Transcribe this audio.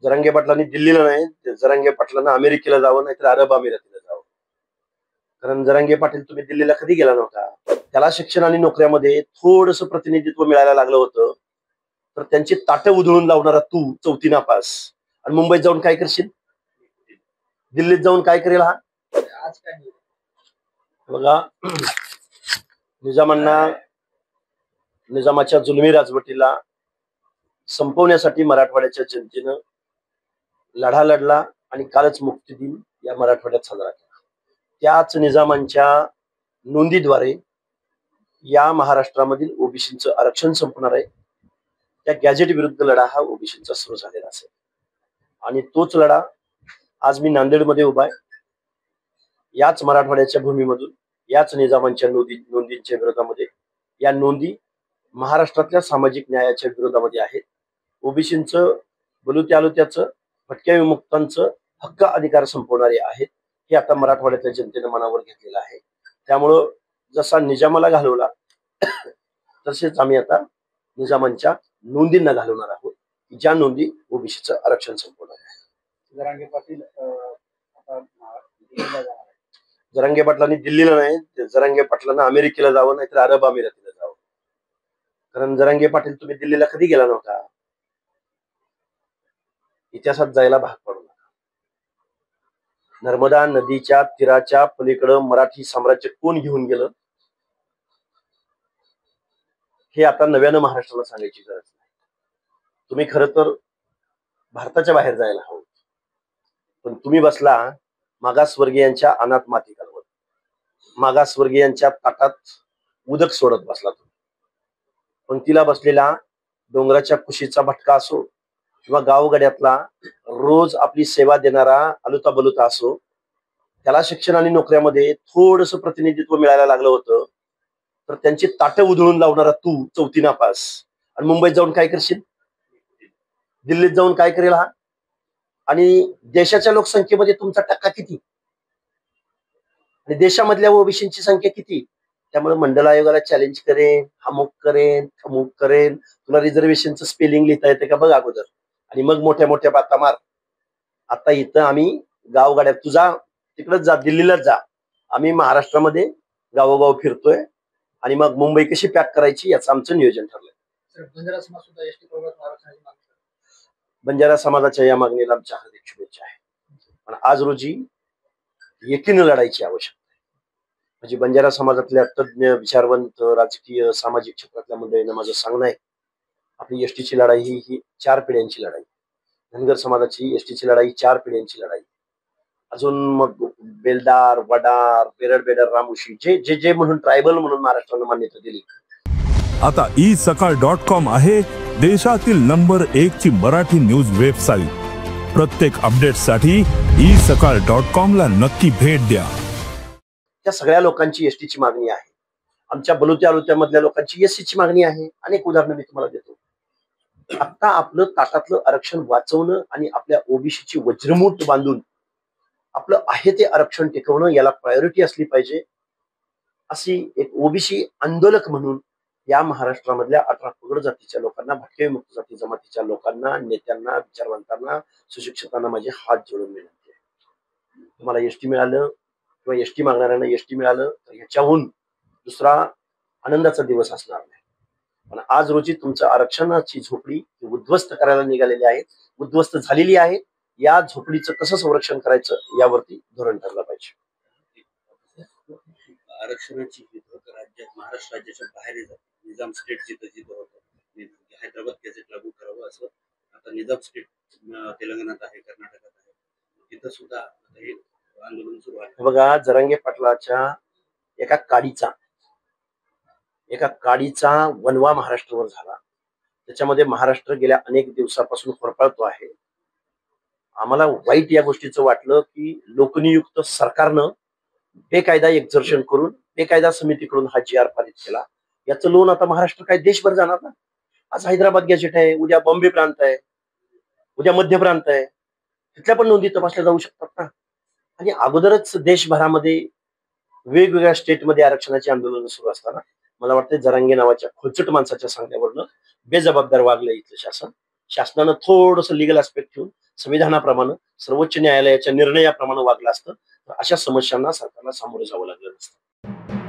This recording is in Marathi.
जरांगे पाटलांनी दिल्लीला नाही, जरांगे पाटलांना अमेरिकेला जावं, नाहीतर अरब अमिरातीला जावं. कारण जरांगे पाटील तुम्ही दिल्लीला कधी गेला नव्हता. त्याला शिक्षण आणि नोकऱ्यामध्ये थोडस प्रतिनिधित्व मिळायला लागलं होतं, तर त्यांची ताटं उधळून लावणारा तू चौथी नापास आणि मुंबईत जाऊन काय करशील? दिल्लीत जाऊन काय करेल हा? आज काय बघा, निजामाच्या जुलमी राजवटीला संपवण्यासाठी मराठवाड्याच्या जनतेनं लढा लढला आणि कालच मुक्ती दिन या मराठवाड्यात साजरा केला. त्याच निजामांच्या नोंदीद्वारे या महाराष्ट्रामधील ओबीसीचं आरक्षण संपणार आहे. त्या गॅजेट विरुद्ध लढा हा ओबीसीचा सुरू झालेला असेल आणि तोच लढा आज मी नांदेडमध्ये उभा आहे. याच मराठवाड्याच्या भूमीमधून याच निजामांच्या नोंदींच्या विरोधामध्ये, या नोंदी महाराष्ट्रातल्या सामाजिक न्यायाच्या विरोधामध्ये आहेत. ओबीसींचं, बलुत्यालुत्याचं, भटक्या विमुक्तांचं हक्क अधिकार संपवणारे आहेत. हे आता मराठवाड्यातल्या जनतेनं मनावर घेतलेलं आहे. त्यामुळं जसा निजामाला घालवला तसेच आम्ही आता निजामांच्या नोंदींना घालवणार आहोत, ज्या नोंदी ओबीसीचं आरक्षण संपवणार आहे. जरांगे पाटील जरांगे पाटलांनी दिल्लीला नाही, जरांगे पाटलांना अमेरिकेला जावं, नाहीतर अरब अमिरातीला जावं. कारण जरांगे पाटील तुम्ही दिल्लीला कधी गेला नव्हता. इतिहासात जायला भाग पडू नका. नर्मदा नदीच्या तीराच्या पलीकडं मराठी साम्राज्य कोण घेऊन गेलं हे आता नव्यानं महाराष्ट्राला सांगायची गरज नाही. तुम्ही खरं तर भारताच्या बाहेर जायला हवं, पण तुम्ही बसला मागासवर्गीयांच्या अनाथ माती घालवत, मागासवर्गीयांच्या ताटात उदक सोडत बसला. तुम्ही पंक्तीला बसलेला डोंगराच्या कुशीचा भटका असो किंवा गावगड्यातला रोज आपली सेवा देणारा अलुता बलुता असो, त्याला शिक्षण आणि नोकऱ्यामध्ये थोडस प्रतिनिधित्व मिळायला लागलं होतं, तर त्यांची ताटं उधळून लावणारा तू चौथी नापास आणि मुंबईत जाऊन काय करशील? दिल्लीत जाऊन काय करेल हा? आणि देशाच्या लोकसंख्येमध्ये तुमचा टक्का किती आणि देशामधल्या ओबीसींची संख्या किती? त्यामुळे मंडल आयोगाला चॅलेंज करेन, अमुक करेन, अमुक करेन. तुला रिझर्वेशनचं स्पेलिंग लिहिता येते का बघ अगोदर, आणि मग मोठ्या मोठ्या बाता मार. आता इथं आम्ही गावगाड्यात, तुझा तिकडच जा, दिल्लीलाच जा, आम्ही महाराष्ट्रामध्ये गावोगाव फिरतोय आणि मग मुंबई कशी पॅक करायची याचं आमचं नियोजन ठरलंय. बंजारा समाजाच्या या मागणीला आमच्या हार्दिक शुभेच्छा आहे. पण आज रोजी एकीनं लढायची आवश्यकता आहे. म्हणजे बंजारा समाजातल्या तज्ज्ञ, विचारवंत, राजकीय, सामाजिक क्षेत्रातल्या मंडळींना माझं सांगणं आहे, आपली एसटीची लढाई ही 4 पिढ्यांची लढाई. धनगर समाजाची एसटीची लढाई 4 पिढ्यांची लढाई. अजून मग बेलदार, वडार, बेरड, रामुशी, जे जे जे म्हणून ट्रायबल म्हणून महाराष्ट्रानं मान्यता दिली. आता isakal.com आहे देशातील नंबर 1 ची मराठी न्यूज वेबसाईट. प्रत्येक अपडेटसाठी isakal.com ला नक्की भेट द्या. त्या सगळ्या लोकांची एसटीची मागणी आहे. आमच्या बलुत्यालुत्यामधल्या लोकांची एससीची मागणी आहे. अनेक उदाहरणं मी तुम्हाला देतो. आता आपलं ताटातलं आरक्षण वाचवणं आणि आपल्या ओबीसीची वज्रमूठ बांधून आपलं आहे ते आरक्षण टिकवणं याला प्रायोरिटी असली पाहिजे. अशी एक ओबीसी आंदोलक म्हणून या महाराष्ट्रामधल्या 18 पगड जातीच्या लोकांना, भटक्या विमुक्त जाती जमातीच्या लोकांना, नेत्यांना, विचारवंतांना, सुशिक्षितांना माझे हात जोडून विनंती आहे. तुम्हाला एसटी मिळालं किंवा एसटी मागणाऱ्यांना एसटी मिळालं तर ह्याच्याहून दुसरा आनंदाचा दिवस असणार नाही. पण आज रोजी तुमचं आरक्षणाची झोपडी उद्ध्वस्त करायला निघालेली आहे, उद्ध्वस्त झालेली आहे. या झोपडीचं कसं संरक्षण करायचं यावरती धोरण ठरलं पाहिजे. आरक्षणाची राज्यात, महाराष्ट्र राज्याच्या बाहेर येतात. निजाम स्टेट जिथं होतं, हैदराबाद गॅझेट लागू करावं असं आता निजाम स्टेट तेलंगणात आहे, कर्नाटकात आहे, तिथं सुद्धा हे आंदोलन सुरू आहे. बघा, जरांगे पाटलाच्या एका काडीचा वनवा महाराष्ट्रावर झाला. त्याच्यामध्ये महाराष्ट्र गेल्या अनेक दिवसापासून होरपळतो आहे. आम्हाला वाईट या गोष्टीचं वाटलं की लोकनियुक्त सरकारनं बेकायदा एक्झर्शन करून बेकायदा समितीकडून हा GR पारित केला. याचं लोन आता महाराष्ट्र काय देशभर जाणार ना. आज हैदराबाद गॅजेट आहे, उद्या बॉम्बे प्रांत आहे, उद्या मध्य प्रांत आहे, तिथल्या पण नोंदी तपासल्या जाऊ शकतात ना. आणि अगोदरच देशभरामध्ये वेगवेगळ्या स्टेटमध्ये आरक्षणाची आंदोलन सुरू असताना मला वाटतं जरांगे नावाच्या खोचट माणसाच्या सांगण्यावरनं बेजबाबदार वागलं इथलं शासन. शासनानं थोडंसं लिगल ऍस्पेक्ट ठेवून संविधानाप्रमाणे सर्वोच्च न्यायालयाच्या निर्णयाप्रमाणे वागलं असतं तर अशा समस्यांना सरकारला सामोरं जावं लागलं नसतं.